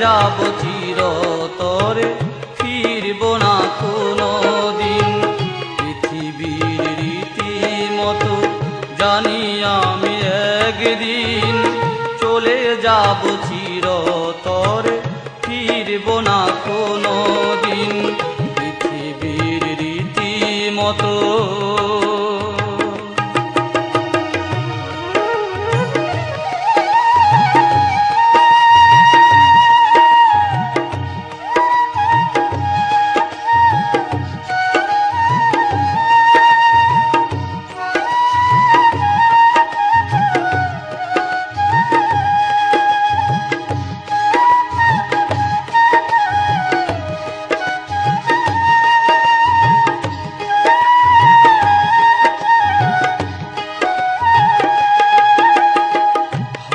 যাব চিরতরে, ফিরব না কোনো দিন। পৃথিবীর রীতিমতো জানি আমি একদিন চলে যাব চিরতরে, ফিরব না কোনো দিন। পৃথিবীর রীতিমতো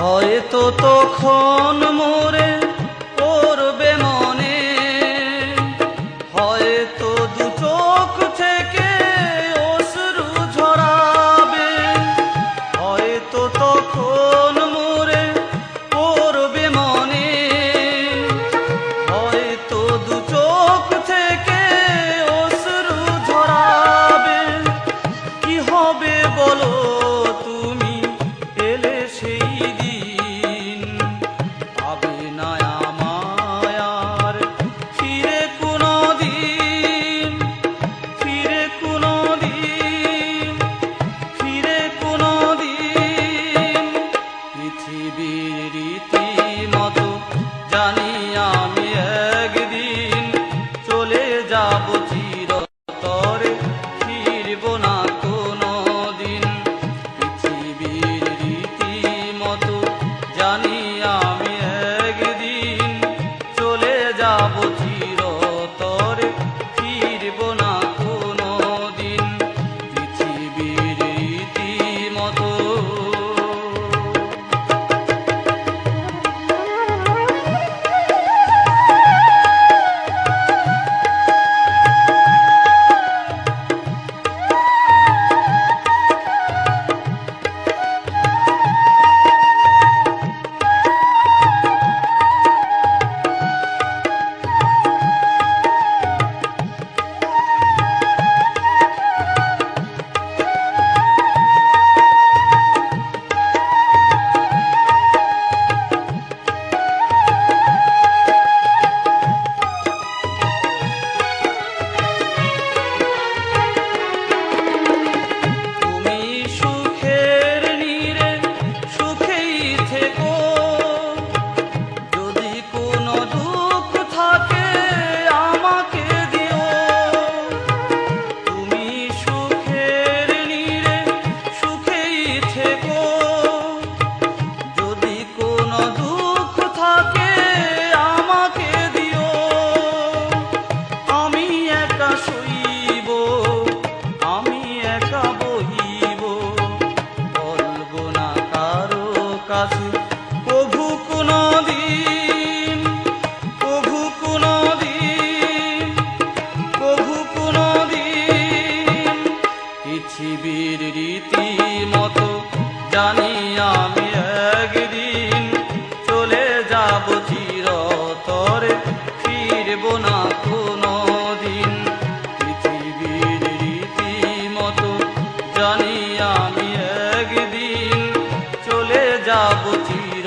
হয়তো তখন মোরে পড়বে মনে, হয়তো দু চোখ থেকে অশ্রু ঝরাবে। হয়তো তখন মোরে পড়বে মনে, হয়তো দু চোখ থেকে অশ্রু ঝরাবে। কি হবে বলো তুমি এলে সেই দিন, পাবে না আমায় আর ফিরে কোনো দিন, ফিরে কোনো দিন, ফিরে কোনো দিন। পৃথিবীর রীতিমতো জানি আমি একদিন চলে যাব চিরতরে, ফিরব না কোনো দিন। পৃথিবীর রীতিমতো জানি আমি একদিন চলে যাব চিরতরে, ফিরব না কোনো দিন। পৃথিবীর রীতিমতো প্রভু কোনো দিন, প্রভু কোনো দিন, প্রভু কোনো দিন। পৃথিবীর রীতিমতো জানি আমি একদিন চলে যাব চিরতরে, ফিরব না কোনো দিন। পৃথিবীর রীতিমতো জানি আমি একদিন চলে যাব চির